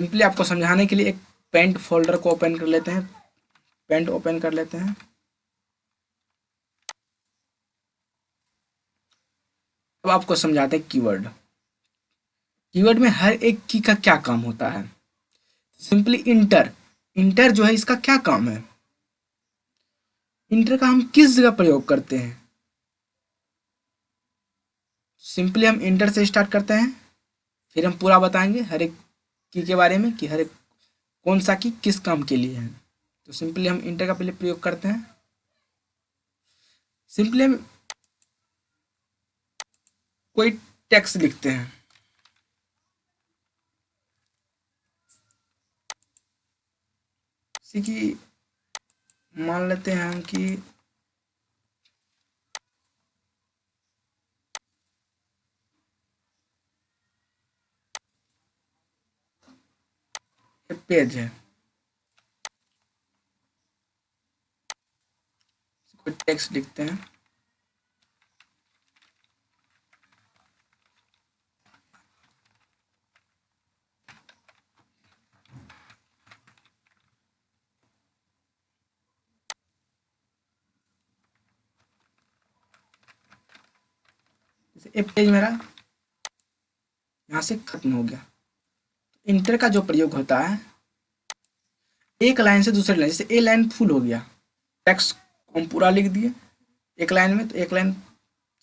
Simply आपको समझाने के लिए एक पेंट फोल्डर को ओपन कर लेते हैं, पेंट ओपन कर लेते हैं। अब आपको समझाते हैं कीवर्ड। कीवर्ड में हर एक की का क्या काम होता है। सिंपली इंटर, इंटर जो है इसका क्या काम है, इंटर का हम किस जगह प्रयोग करते हैं। सिंपली हम इंटर से स्टार्ट करते हैं, फिर हम पूरा बताएंगे हर एक की के बारे में कि हर एक कौन सा की किस काम के लिए है। तो सिंपली हम इंटर का पहले प्रयोग करते हैं। सिंपली हम कोई टेक्स्ट लिखते हैं, जैसे कि मान लेते हैं हम कि पेज है, कोई टेक्स्ट लिखते हैं। जैसे ये पेज मेरा यहाँ से खत्म हो गया। इंटर का जो प्रयोग होता है एक लाइन से दूसरी लाइन, जैसे ए लाइन फुल हो गया, टेक्स्ट को हम पूरा लिख दिए एक लाइन में, तो एक लाइन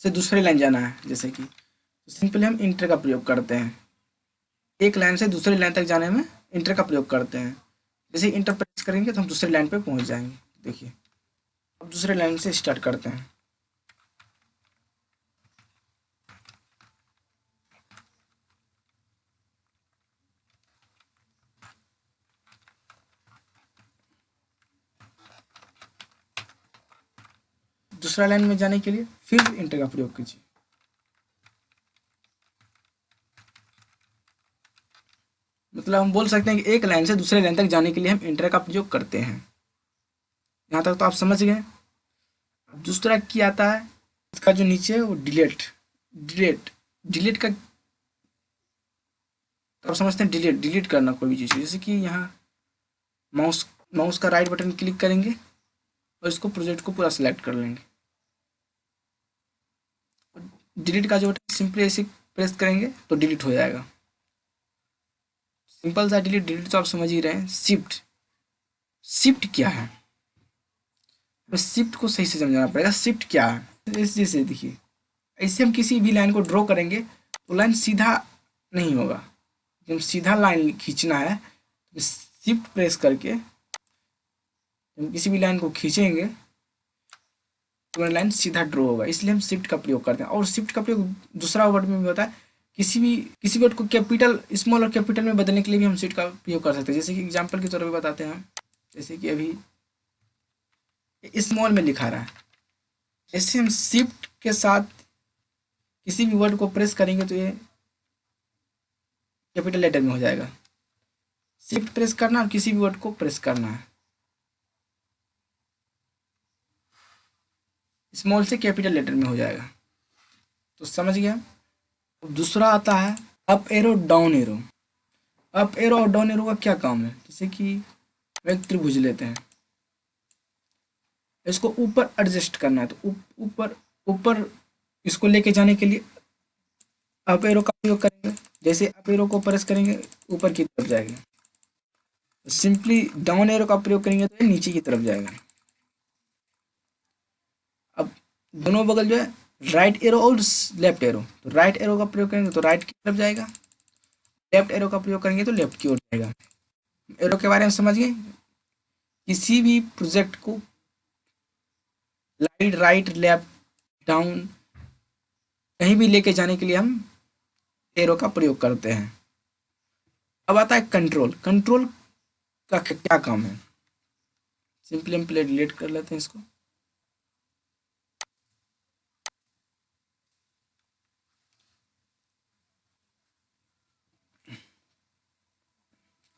से दूसरी लाइन जाना है जैसे कि, तो सिंपली हम इंटर का प्रयोग करते हैं। एक लाइन से दूसरी लाइन तक जाने में इंटर का प्रयोग करते हैं। जैसे इंटर प्रेस करेंगे तो हम दूसरी लाइन पे पहुंच जाएंगे। देखिए अब दूसरे लाइन से स्टार्ट करते हैं। दूसरा लाइन में जाने के लिए फिर इंटर का प्रयोग कीजिए। मतलब हम बोल सकते हैं कि एक लाइन से दूसरे लाइन तक जाने के लिए हम इंटर का प्रयोग करते हैं। यहाँ तक तो आप समझ गए। अब दूसरा की आता है, इसका जो नीचे है वो डिलीट, डिलीट डिलीट का, तो आप समझते हैं डिलीट, डिलीट करना कोई भी चीज़, जैसे कि यहाँ माउस माउस का राइट बटन क्लिक करेंगे और इसको प्रोजेक्ट को पूरा सिलेक्ट कर लेंगे। डिलीट का जो बटन सिंपली ऐसे प्रेस करेंगे तो डिलीट हो जाएगा। सिंपल सा डिलीट, डिलीट तो आप समझ ही रहे हैं। शिफ्ट, शिफ्ट क्या है, शिफ्ट को सही से समझाना पड़ेगा। शिफ्ट क्या है, जैसे देखिए ऐसे हम किसी भी लाइन को ड्रॉ करेंगे तो लाइन सीधा नहीं होगा। जब सीधा लाइन खींचना है तो शिफ्ट प्रेस करके जब किसी भी लाइन को खींचेंगे तो लाइन सीधा ड्रॉ होगा, इसलिए हम शिफ्ट का प्रयोग करते हैं। और शिफ्ट का प्रयोग दूसरा वर्ड में भी होता है, किसी वर्ड को कैपिटल स्मॉल और कैपिटल में बदलने के लिए भी हम शिफ्ट का प्रयोग कर सकते हैं। जैसे कि एग्जांपल के तौर पे बताते हैं हम, जैसे कि अभी स्मॉल में लिखा रहा है, जैसे हम शिफ्ट के साथ किसी भी वर्ड को प्रेस करेंगे तो ये कैपिटल लेटर में हो जाएगा। शिफ्ट प्रेस करना और किसी भी वर्ड को प्रेस करना है, स्मॉल से कैपिटल लेटर में हो जाएगा। तो समझ गया। दूसरा आता है up arrow down arrow. Up arrow और डाउन एरो का क्या काम है, जैसे कि एक त्रिभुज लेते हैं, इसको ऊपर एडजस्ट करना है तो ऊपर ऊपर इसको लेके जाने के लिए अप एरो का प्रयोग करेंगे। जैसे अप एरो को प्रेस करेंगे ऊपर की तरफ जाएगा, सिंपली डाउन एरो का प्रयोग करेंगे तो नीचे की तरफ जाएगा। अब दोनों बगल जो है राइट एरो और लेफ्ट एरो, तो राइट एरो का प्रयोग करेंगे तो राइट की तरफ जाएगा, लेफ्ट एरो का प्रयोग करेंगे तो लेफ्ट की ओर जाएगा। एरो के बारे में समझिए, किसी भी प्रोजेक्ट को राइट राइट लेफ्ट डाउन कहीं भी लेके जाने के लिए हम एरो का प्रयोग करते हैं। अब आता है कंट्रोल। कंट्रोल का क्या काम है, सिंपली हम प्ले डिलीट कर लेते हैं इसको।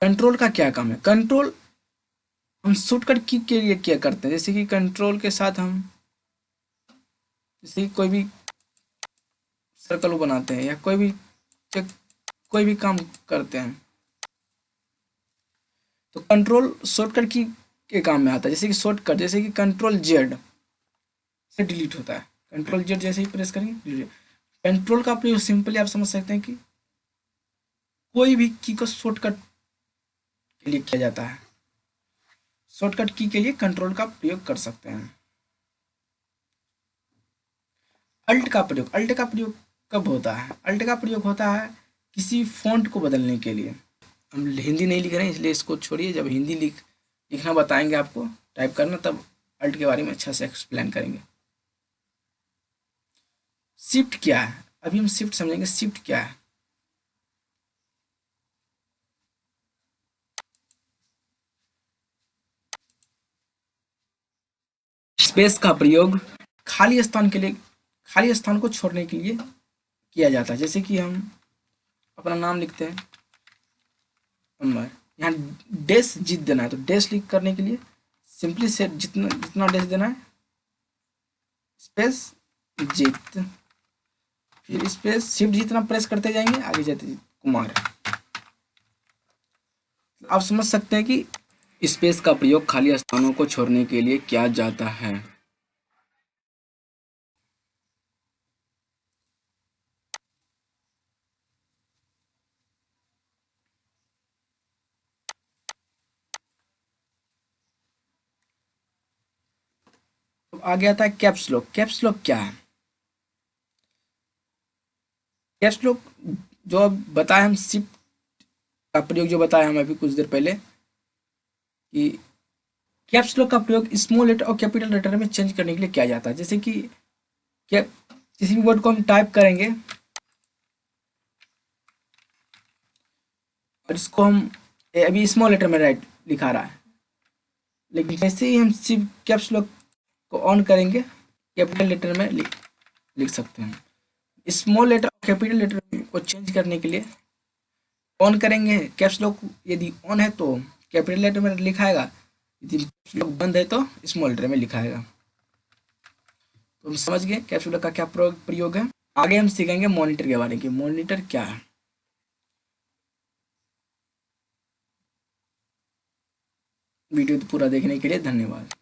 कंट्रोल का क्या काम है, कंट्रोल हम शॉर्टकट की के लिए क्या करते हैं, जैसे कि कंट्रोल के साथ हम जैसे कोई भी सर्कल बनाते हैं या कोई भी काम करते हैं, तो कंट्रोल शॉर्टकट की के काम में आता है, जैसे कि शॉर्टकट, जैसे कि कंट्रोल जेड से डिलीट होता है, कंट्रोल जेड जैसे ही प्रेस करेंगे। कंट्रोल का प्रयोग सिंपली आप समझ सकते हैं कि कोई भी की को शॉर्टकट के लिए किया जाता है, शॉर्टकट की के लिए कंट्रोल का प्रयोग कर सकते हैं। अल्ट का प्रयोग कब होता है? अल्ट का प्रयोग होता है किसी फॉन्ट को बदलने के लिए। हम हिंदी नहीं लिख रहे हैं इसलिए इसको छोड़िए, जब हिंदी लिखना बताएंगे आपको टाइप करना, तब अल्ट के बारे में अच्छा से एक्सप्लेन करेंगे। शिफ्ट क्या है? अभी हम शिफ्ट समझेंगे, शिफ्ट क्या है। स्पेस का प्रयोग खाली स्थान के लिए, खाली स्थान को छोड़ने के लिए किया जाता है। जैसे कि हम अपना नाम लिखते हैं अमर, यहाँ डैश जीत देना है, तो डैश लिख करने के लिए सिंपली से जितना जितना डैश देना है, स्पेस जीत, फिर स्पेस शिफ्ट जितना प्रेस करते जाएंगे आगे जाते कुमार। आप समझ सकते हैं कि स्पेस का प्रयोग खाली स्थानों को छोड़ने के लिए किया जाता है। तो आगे आता है कैप्स लॉक। कैप्स लॉक क्या है? कैप्स लॉक जो अब बताया हम, शिफ्ट का प्रयोग जो बताया हम अभी कुछ देर पहले, कि कैप्स लॉक का प्रयोग स्मॉल लेटर और कैपिटल लेटर में चेंज करने के लिए किया जाता है। जैसे कि कैप किसी भी वर्ड को हम टाइप करेंगे और इसको हम अभी स्मॉल लेटर में राइट लिखा रहा है, लेकिन जैसे ही हम सिर्फ कैप्स लॉक को ऑन करेंगे कैपिटल लेटर में लिख सकते हैं। स्मॉल लेटर और कैपिटल लेटर को चेंज करने के लिए ऑन करेंगे कैप्स लॉक, यदि ऑन है तो कैपिटल लेटर में लिखाएगा, यदि कैप्स लॉक बंद है तो स्मॉल लेटर में लिखाएगा। तो हम समझ गए कैप्स लॉक का क्या प्रयोग है। आगे हम सीखेंगे मॉनिटर के बारे में। मॉनिटर क्या है? वीडियो पूरा देखने के लिए धन्यवाद।